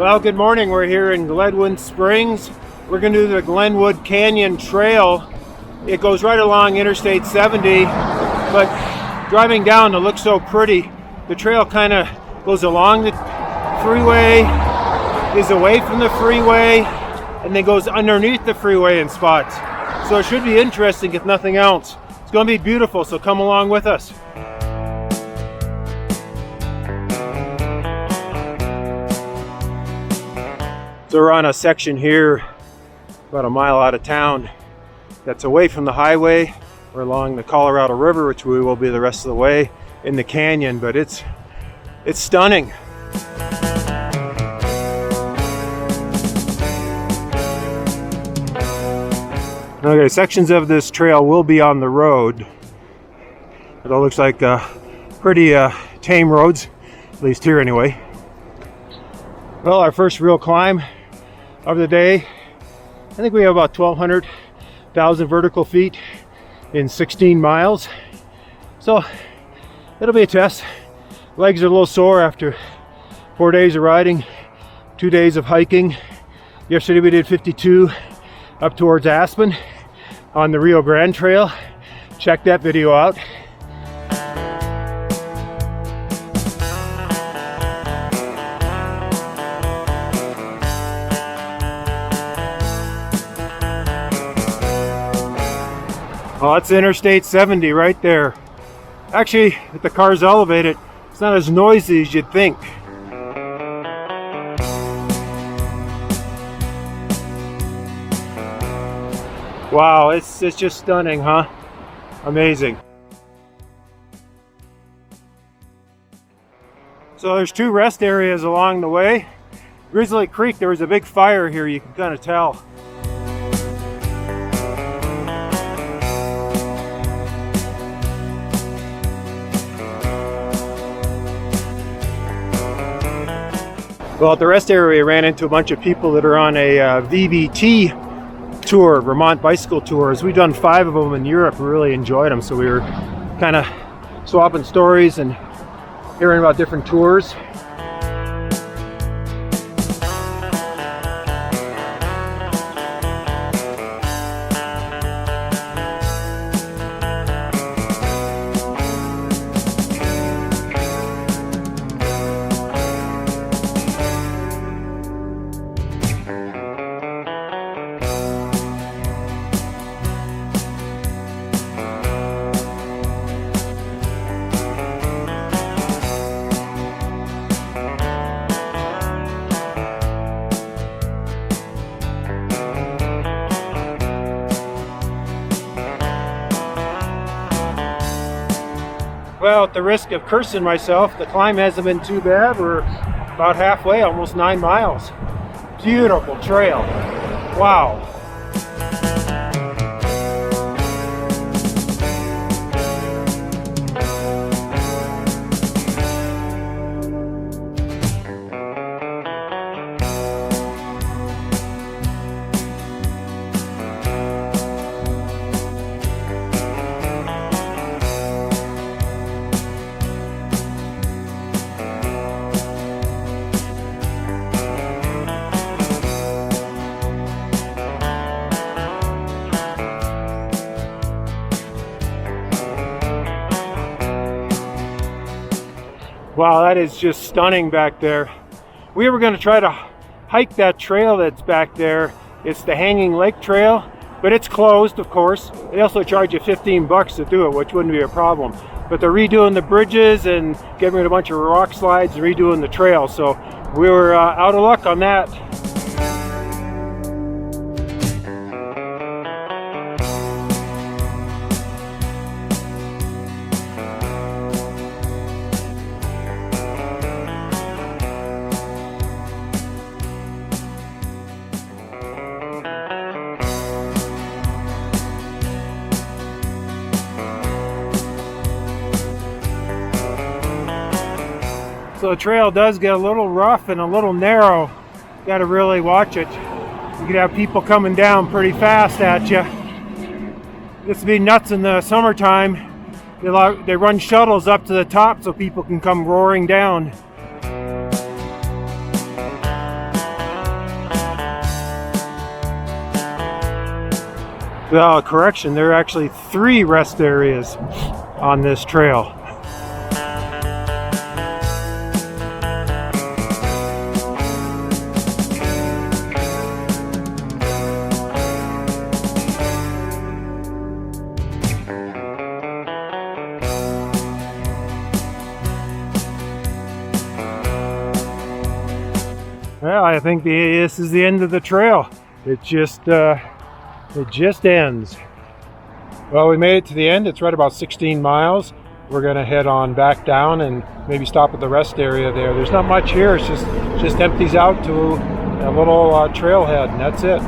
Well, good morning. We're here in Glenwood Springs. We're going to do the Glenwood Canyon Trail. It goes right along Interstate 70, but driving down, it looks so pretty. The trail kind of goes along the freeway, is away from the freeway, and then goes underneath the freeway in spots. So it should be interesting if nothing else. It's going to be beautiful, so come along with us. So we're on a section here, about a mile out of town, that's away from the highway. We're along the Colorado River, which we will be the rest of the way in the canyon, but it's stunning. Okay, sections of this trail will be on the road. It all looks like pretty tame roads, at least here anyway. Well, our first real climb of the day. I think we have about 1,200 vertical feet in 16 miles. So it'll be a test. Legs are a little sore after 4 days of riding, 2 days of hiking. Yesterday we did 52 up towards Aspen on the Rio Grande Trail. Check that video out. Well, that's Interstate 70 right there. Actually, if the car's elevated, it's not as noisy as you'd think. Wow, it's just stunning, huh? Amazing. So there's 2 rest areas along the way. Grizzly Creek, there was a big fire here, you can kind of tell. Well, at the rest area, we ran into a bunch of people that are on a VBT tour, Vermont bicycle tours. We've done 5 of them in Europe. We really enjoyed them, so we were kind of swapping stories and hearing about different tours. Well, at the risk of cursing myself, the climb hasn't been too bad. We're about halfway, almost 9 miles. Beautiful trail. Wow. Wow, that is just stunning back there. We were going to try to hike that trail that's back there. It's the Hanging Lake Trail, but it's closed, of course. They also charge you $15 to do it, which wouldn't be a problem. But they're redoing the bridges and getting rid of a bunch of rock slides and redoing the trail. So we were out of luck on that. So the trail does get a little rough and a little narrow. You got to really watch it. You could have people coming down pretty fast at you. This would be nuts in the summertime. They run shuttles up to the top so people can come roaring down. Well, correction, there are actually 3 rest areas on this trail. Well, I think this is the end of the trail. It just ends. Well, we made it to the end. It's right about 16 miles. We're gonna head on back down and maybe stop at the rest area there. There's not much here. It's just empties out to a little trailhead, and that's it.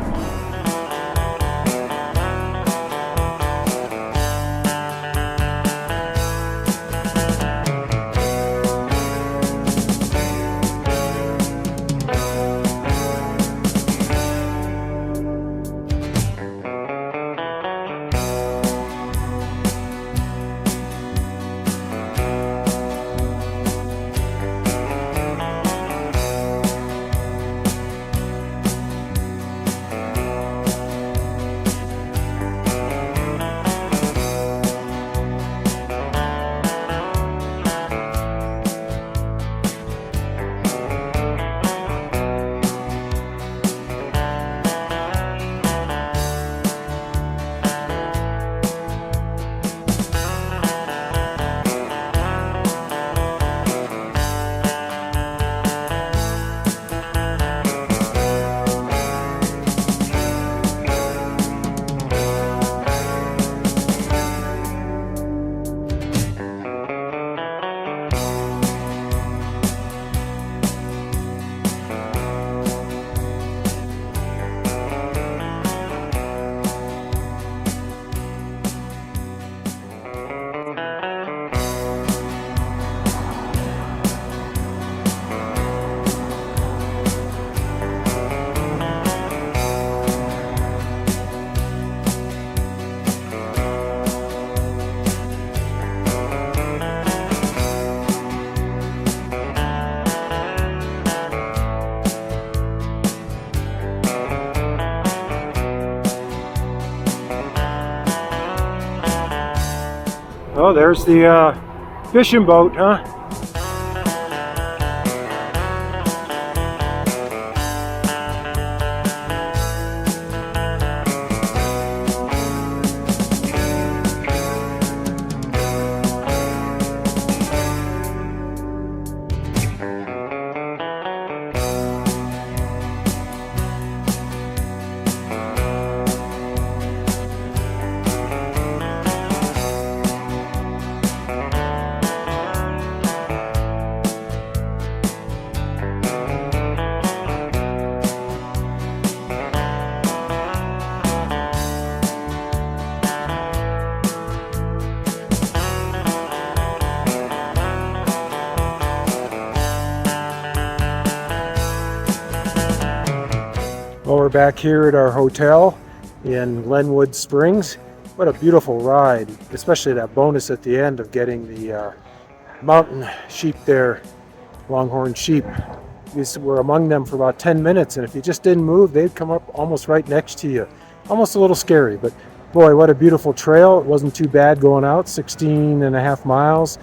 Oh, there's the fishing boat, huh? Well, we're back here at our hotel in Glenwood Springs. What a beautiful ride, especially that bonus at the end of getting the mountain sheep there, longhorn sheep. We were among them for about 10 minutes, and if you just didn't move, they'd come up almost right next to you. Almost a little scary, but boy, what a beautiful trail. It wasn't too bad going out, 16.5 miles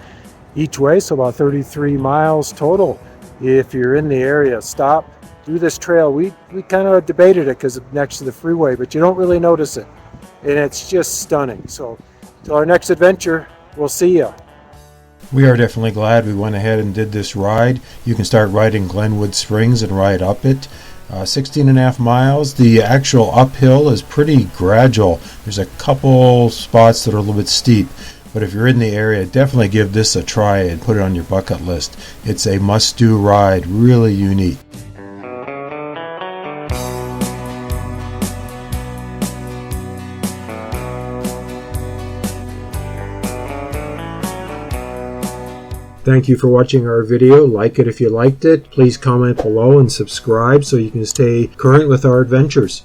each way, so about 33 miles total. If you're in the area, stop. Do this trail. We kind of debated it because it's next to the freeway, but you don't really notice it. And it's just stunning. So till our next adventure, we'll see you. We are definitely glad we went ahead and did this ride. You can start riding Glenwood Springs and ride up it. 16.5 miles. The actual uphill is pretty gradual. There's a couple spots that are a little bit steep. But if you're in the area, definitely give this a try and put it on your bucket list. It's a must-do ride. Really unique. Thank you for watching our video. Like it if you liked it. Please comment below and subscribe so you can stay current with our adventures.